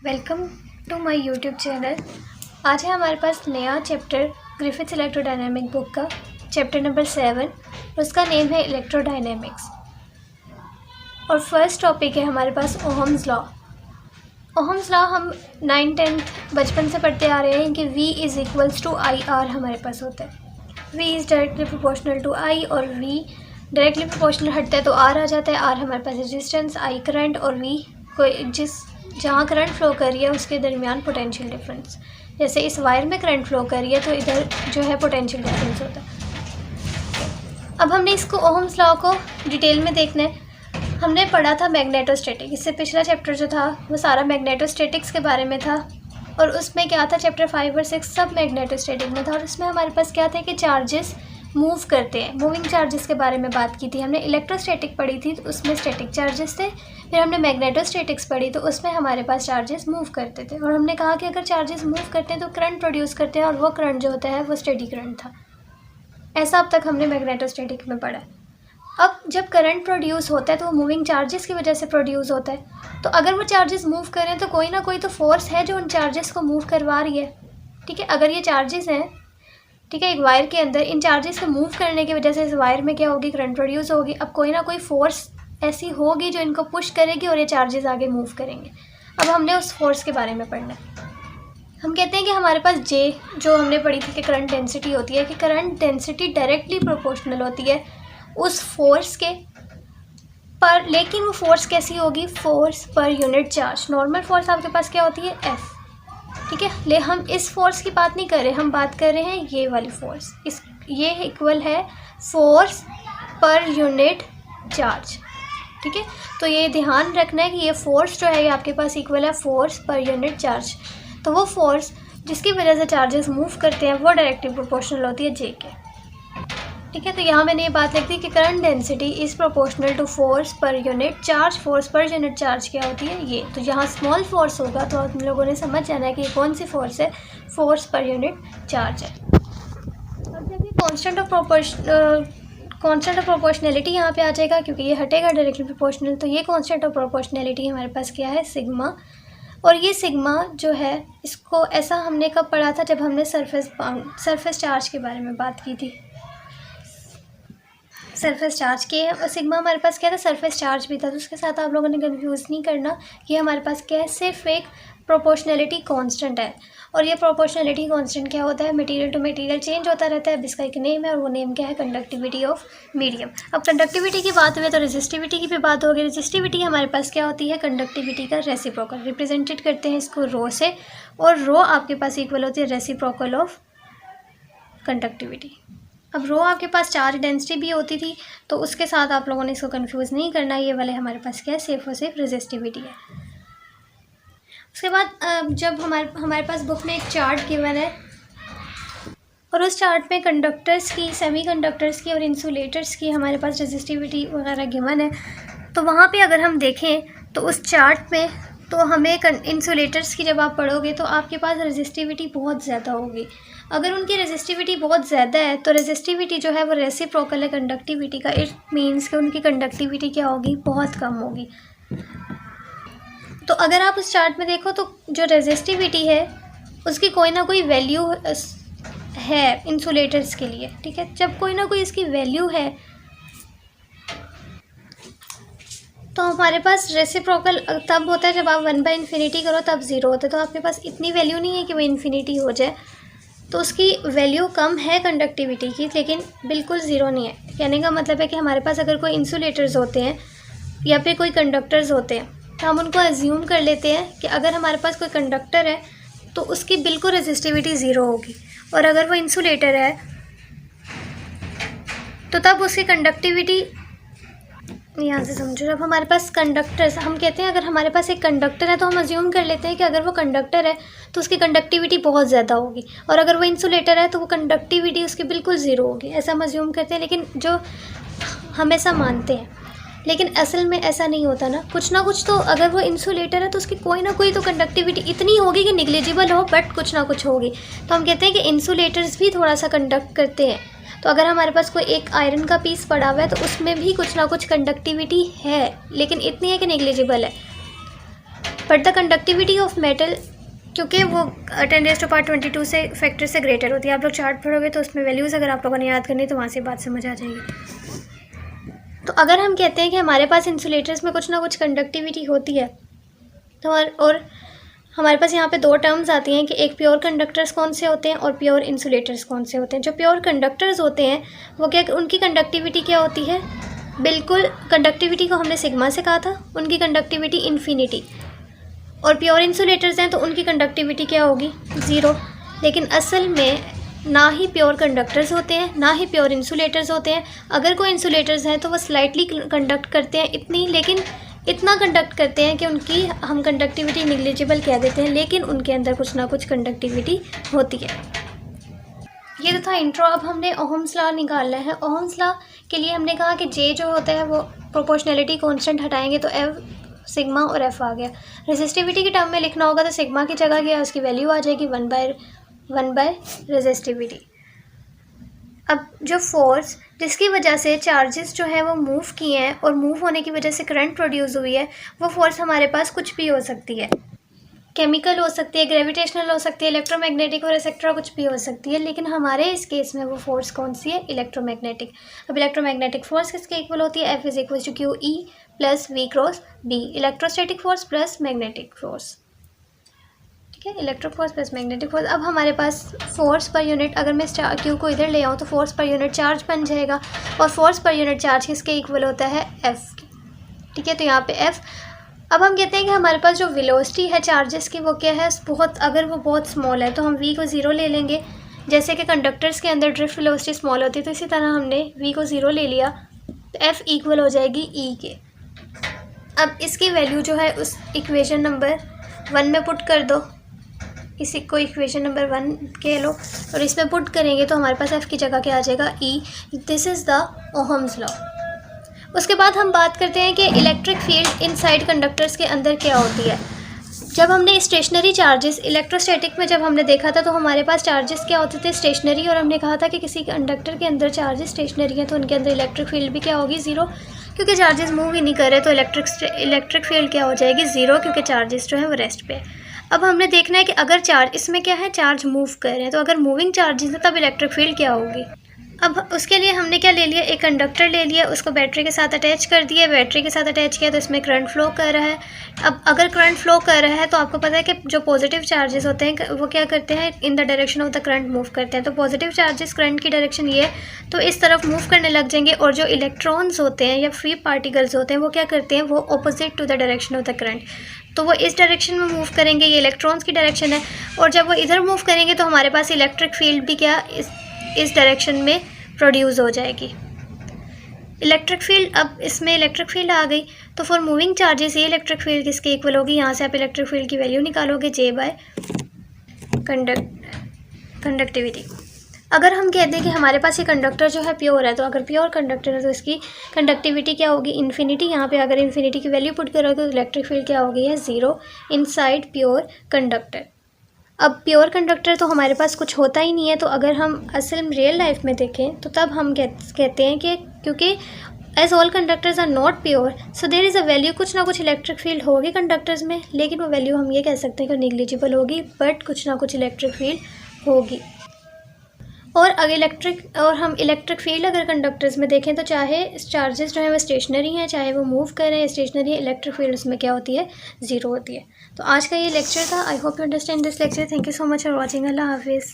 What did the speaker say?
Welcome to my YouTube channel. आज है हमारे पास नया चैप्टर ग्रिफिथ्स इलेक्ट्रोडायनेमिक बुक का चैप्टर नंबर 7। उसका नेम है इलेक्ट्रोडायनेमिक्स और फर्स्ट टॉपिक है हमारे पास ओहम्स लॉ। ओहम्स लॉ हम 9th-10th बचपन से पढ़ते आ रहे हैं कि V is equals to I R हमारे पास होता है। V is directly proportional to I और V डायरेक्टली प्रोपोर्शनल हटता है तो R आ जाता है। R हमारे पास रेजिस्टेंस, I करंट और V कोई जहाँ करंट फ्लो कर रही है उसके दरमियान पोटेंशियल डिफरेंस। जैसे इस वायर में करंट फ्लो कर रही है तो इधर जो है पोटेंशियल डिफरेंस होता है। अब हमने इसको ओहम्स लॉ को डिटेल में देखना है। हमने पढ़ा था मैग्नेटोस्टैटिक, इससे पिछला चैप्टर जो था वो सारा मैग्नेटोस्टैटिक्स के बारे में था और उसमें क्या था, चैप्टर 5 और 6 सब मैग्नेटोस्टैटिक में था। और उसमें हमारे पास क्या था कि चार्जेस मूव करते हैं, मूविंग चार्जेस के बारे में बात की थी। हमने इलेक्ट्रोस्टैटिक पढ़ी थी तो उसमें स्टैटिक चार्जेस थे। फिर हमने मैग्नेटोस्टैटिक्स पढ़ी तो उसमें हमारे पास चार्जेस मूव करते थे और हमने कहा कि अगर चार्जेस मूव करते हैं तो करंट प्रोड्यूस करते हैं और वो करंट जो होता है वो स्टेडी करंट था। ऐसा अब तक हमने मैग्नेटोस्टैटिक में पढ़ा। अब जब करंट प्रोड्यूस होता है तो वो मूविंग चार्जेस की वजह से प्रोड्यूस होता है। तो अगर वो चार्जेस मूव करें तो कोई ना कोई तो फोर्स है जो उन चार्जेस को मूव करवा रही है। ठीक है, अगर ये चार्जेस हैं, ठीक है, एक वायर के अंदर इन चार्जेस को मूव करने की वजह से इस वायर में क्या होगी, करंट प्रोड्यूस होगी। अब कोई ना कोई फोर्स ऐसी होगी जो इनको पुश करेगी और ये चार्जेस आगे मूव करेंगे। अब हमने उस फोर्स के बारे में पढ़ना है। हम कहते हैं कि हमारे पास J जो हमने पढ़ी थी कि करंट डेंसिटी होती है, कि करंट डेंसिटी डायरेक्टली प्रोपोर्शनल होती है उस फोर्स के पर। लेकिन वो फोर्स कैसी होगी, force per unit charge. Normal force आपके पास क्या होती है, F। ठीक है, ले हम इस फोर्स की बात नहीं कर रहे, हम बात कर रहे हैं ये वाली फोर्स। ये इक्वल है फोर्स पर यूनिट चार्ज। ठीक है, तो ये ध्यान रखना है कि ये फोर्स जो है ये आपके पास इक्वल है फोर्स पर यूनिट चार्ज। तो वो फोर्स जिसकी वजह से चार्जेस मूव करते हैं वो डायरेक्टली प्रोपोर्शनल होती है J के। ठीक है, तो यहाँ मैंने ये बात लिख दी कि current density is proportional to force per unit charge. Force per unit charge क्या होती है, ये। तो यहाँ स्मॉल फोर्स होगा तो आप लोगों ने समझ जाना है कि कौन सी फोर्स है, फोर्स पर यूनिट चार्ज है। अब जब ये कांस्टेंट ऑफ प्रोपोर्शनैलिटी यहाँ पे आ जाएगा, क्योंकि ये हटेगा डायरेक्टली प्रोपोर्शनल, तो ये कांस्टेंट ऑफ प्रोपोर्शनैलिटी हमारे पास क्या है, सिग्मा। और ये सिग्मा जो है इसको ऐसा हमने कब पढ़ा था, जब हमने सरफेस चार्ज के बारे में बात की थी। सरफेस चार्ज के सिग्मा हमारे पास क्या था, सरफेस चार्ज भी था। तो उसके साथ आप लोगों ने कंफ्यूज नहीं करना, ये हमारे पास क्या है, सिर्फ एक प्रोपोर्शनैलिटी कांस्टेंट है। और ये प्रोपोर्शनैलिटी कांस्टेंट क्या होता है, मटेरियल टू मटेरियल चेंज होता रहता है। अब इसका एक नेम है और वो नेम क्या है, कंडक्टिविटी ऑफ मीडियम। अब कंडक्टिविटी की बात हुई तो रेजिस्टिविटी की भी बात होगी। रेजिस्टिविटी हमारे पास क्या होती है, कंडक्टिविटी का रेसिप्रोकल। रिप्रेजेंटेड करते हैं इसको रो से, और रो आपके पास इक्वल होती है रेसिप्रोकल ऑफ कंडक्टिविटी। अब रो आपके पास चार्ज डेंसिटी भी होती थी तो उसके साथ आप लोगों ने इसको कंफ्यूज नहीं करना। ये वाले हमारे पास क्या है, सिर्फ और सिर्फ रेजिस्टिविटी है। उसके बाद जब हमारे पास बुक में एक चार्ट गिवन है और उस चार्ट में कंडक्टर्स की, सेमीकंडक्टर्स की और इंसुलेटर्स की हमारे पास रेजिस्टिविटी वगैरह गिवन है, तो वहाँ पे अगर हम देखें तो उस चार्ट में तो हमें इंसुलेटर्स की जब आप पढ़ोगे तो आपके पास रेजिस्टिविटी बहुत ज़्यादा होगी। अगर उनकी रेजिस्टिविटी बहुत ज़्यादा है तो रेजिस्टिविटी जो है वो रेसिप्रोकल है कंडक्टिविटी का। इट मीन्स कि उनकी कंडक्टिविटी क्या होगी, बहुत कम होगी। तो अगर आप उस चार्ट में देखो तो जो रेजिस्टिविटी है उसकी कोई ना कोई वैल्यू है इंसुलेटर्स के लिए। ठीक है, जब कोई ना कोई इसकी वैल्यू है तो हमारे पास रेसिप्रोकल तब होता है जब आप 1/∞ करो तब 0 होता है। तो आपके पास इतनी वैल्यू नहीं है कि वो इन्फिनिटी हो जाए, तो उसकी वैल्यू कम है कंडक्टिविटी की, लेकिन बिल्कुल ज़ीरो नहीं है। कहने का मतलब है कि हमारे पास अगर कोई इंसुलेटर्स होते हैं या फिर कोई कंडक्टर्स होते हैं तो हम उनको एज्यूम कर लेते हैं कि अगर हमारे पास कोई कंडक्टर है तो उसकी बिल्कुल रेजिस्टिविटी 0 होगी, और अगर वो इंसुलेटर है तो तब उसकी कंडक्टिविटी, यहाँ से समझो, जब हमारे पास कंडक्टर्स, हम कहते हैं अगर हमारे पास एक कंडक्टर है तो हम अज्यूम कर लेते हैं कि अगर वो कंडक्टर है तो उसकी कंडक्टिविटी बहुत ज़्यादा होगी, और अगर वो इंसुलेटर है तो वो कंडक्टिविटी उसकी बिल्कुल 0 होगी। ऐसा हम अज्यूम करते हैं, लेकिन जो हम ऐसा मानते हैं, लेकिन असल में ऐसा नहीं होता ना कुछ तो। अगर वो इंसुलेटर है तो उसकी कोई ना कोई तो कंडक्टिविटी इतनी होगी कि निग्लिजिबल हो, बट कुछ ना कुछ होगी। तो हम कहते हैं कि इंसुलेटर्स भी थोड़ा सा कंडक्ट करते हैं। तो अगर हमारे पास कोई एक आयरन का पीस पड़ा हुआ है तो उसमें भी कुछ ना कुछ कंडक्टिविटी है, लेकिन इतनी है कि नेग्लिजिबल है। But the conductivity of metal, क्योंकि वो 10⁻22 से फैक्टर से ग्रेटर होती है। आप लोग चार्ट पढ़ोगे तो उसमें वैल्यूज़ अगर आप लोगों ने याद करनी तो वहाँ से बात समझ आ जाएगी। तो अगर हम कहते हैं कि हमारे पास इंसुलेटर्स में कुछ ना कुछ कंडक्टिविटी होती है, तो और हमारे पास यहाँ पे दो टर्म्स आती हैं कि एक प्योर कंडक्टर्स कौन से होते हैं और प्योर इंसुलेटर्स कौन से होते हैं। जो प्योर कंडक्टर्स होते हैं वो क्या, उनकी कंडक्टिविटी क्या होती है, बिल्कुल कंडक्टिविटी को हमने सिग्मा से कहा था, उनकी कंडक्टिविटी इन्फिनिटी। और प्योर इंसुलेटर्स हैं तो उनकी कंडक्टिविटी क्या होगी, ज़ीरो। लेकिन असल में ना ही प्योर कंडक्टर्स होते हैं ना ही प्योर इंसुलेटर्स होते हैं। अगर कोई इंसुलेटर्स हैं तो वो स्लाइटली कंडक्ट करते हैं इतनी, लेकिन इतना कंडक्ट करते हैं कि उनकी हम कंडक्टिविटी निग्लिजिबल कह देते हैं, लेकिन उनके अंदर कुछ ना कुछ कंडक्टिविटी होती है। ये तो था इंट्रो। अब हमने ओहम्स लॉ निकालना है। ओहम्स लॉ के लिए हमने कहा कि जे जो होता है वो प्रोपोर्शनैलिटी कांस्टेंट हटाएंगे तो एफ सिग्मा और एफ आ गया। रेजिस्टिविटी के टर्म में लिखना होगा तो सिग्मा की जगह क्या, उसकी वैल्यू आ जाएगी 1/1 रेजिस्टिविटी। अब जो फोर्स जिसकी वजह से चार्जेस जो है वो मूव किए हैं और मूव होने की वजह से करंट प्रोड्यूस हुई है, वो फोर्स हमारे पास कुछ भी हो सकती है, केमिकल हो सकती है, ग्रेविटेशनल हो सकती है, इलेक्ट्रोमैग्नेटिक और एक्सेट्रा कुछ भी हो सकती है। लेकिन हमारे इस केस में वो फोर्स कौन सी है, इलेक्ट्रोमैग्नेटिक। अब इलेक्ट्रोमैग्नेटिक फोर्स किसके इक्वल होती है, F = QE + V × B, electrostatic force plus magnetic force. ठीक है, electric force plus magnetic force. अब हमारे पास फोर्स पर यूनिट, अगर मैं Q को इधर ले आऊँ तो फोर्स पर यूनिट चार्ज बन जाएगा, और फोर्स पर यूनिट चार्ज किसके इक्वल होता है, F। ठीक है, तो यहाँ पे F। अब हम कहते हैं कि हमारे पास जो वेलोसिटी है चार्जेस की वो क्या है, बहुत, अगर वो बहुत स्मॉल है तो हम V को 0 ले लेंगे। जैसे कि कंडक्टर्स के अंदर ड्रिफ्ट वेलोसिटी स्मॉल होती है, तो इसी तरह हमने V को 0 ले लिया तो F इक्वल हो जाएगी E के। अब इसकी वैल्यू जो है उस इक्वेशन नंबर 1 में पुट कर दो, इसी को इक्वेशन नंबर 1 कह लो, और इसमें पुट करेंगे तो हमारे पास F की जगह क्या आ जाएगा, E। This is the Ohm's law. उसके बाद हम बात करते हैं कि इलेक्ट्रिक फील्ड इनसाइड कंडक्टर्स के अंदर क्या होती है। जब हमने स्टेशनरी चार्जेस इलेक्ट्रोस्टैटिक में जब हमने देखा था तो हमारे पास चार्जेस क्या होते थे, स्टेशनरी, और हमने कहा था कि किसी कंडक्टर के अंदर चार्जेस स्टेशनरी हैं तो उनके अंदर इलेक्ट्रिक फील्ड भी क्या होगी, 0, क्योंकि चार्जेस मूव ही नहीं कर रहे, तो इलेक्ट्रिक फील्ड क्या हो जाएगी, 0, क्योंकि चार्जेस जो है वो रेस्ट पे है। अब हमने देखना है कि अगर चार्ज, इसमें क्या है, चार्ज मूव कर रहे हैं, तो अगर मूविंग चार्जेस है तब इलेक्ट्रिक फील्ड क्या होगी। अब उसके लिए हमने क्या ले लिया, एक कंडक्टर ले लिया, उसको बैटरी के साथ अटैच कर दिया, बैटरी के साथ अटैच किया तो इसमें करंट फ्लो कर रहा है। अब अगर करंट फ्लो कर रहा है तो आपको पता है कि जो पॉजिटिव चार्जेस होते हैं वो क्या करते हैं, in the direction of the current move करते हैं। तो पॉजिटिव चार्जेस करंट की डायरेक्शन ये है तो इस तरफ मूव करने लग जाएंगे, और जो इलेक्ट्रॉन्स होते हैं या फ्री पार्टिकल्स होते हैं वो क्या करते हैं, वो opposite to the direction of the current, तो वो इस डायरेक्शन में मूव करेंगे, ये इलेक्ट्रॉन्स की डायरेक्शन है। और जब वो इधर मूव करेंगे तो हमारे पास इलेक्ट्रिक फील्ड भी क्या इस डायरेक्शन में प्रोड्यूस हो जाएगी, इलेक्ट्रिक फील्ड। अब इसमें इलेक्ट्रिक फील्ड आ गई तो फॉर मूविंग चार्जेस ये इलेक्ट्रिक फील्ड किसके इक्वल होगी, यहाँ से आप इलेक्ट्रिक फील्ड की वैल्यू निकालोगे, J/, कंडक्टिविटी। अगर हम कहते हैं कि हमारे पास ये कंडक्टर जो है प्योर है, तो अगर प्योर कंडक्टर है तो इसकी कंडक्टिविटी क्या होगी, इन्फिनिटी। यहाँ पे अगर इन्फिनिटी की वैल्यू पुट करोगे तो इलेक्ट्रिक फील्ड क्या होगी, है 0 इनसाइड प्योर कंडक्टर। अब प्योर कंडक्टर तो हमारे पास कुछ होता ही नहीं है, तो अगर हम असल में रियल लाइफ में देखें तो तब हम कहते हैं कि क्योंकि as all conductors are not pure so there is a value, कुछ ना कुछ इलेक्ट्रिक फील्ड होगी कंडक्टर्स में, लेकिन वो वैल्यू हम ये कह सकते हैं कि निग्लिजिबल होगी, बट कुछ ना कुछ इलेक्ट्रिक फील्ड होगी। और अगर हम इलेक्ट्रिक फील्ड अगर कंडक्टर्स में देखें तो चाहे चार्जेस जो है वो स्टेशनरी हैं, चाहे वो मूव कर रहे हैं, स्टेशनरी है, इलेक्ट्रिक फील्ड उसमें क्या होती है, 0 होती है। तो आज का ये लेक्चर था। I hope you understand this lecture. Thank you so much for watching. अल्लाह हाफिज़।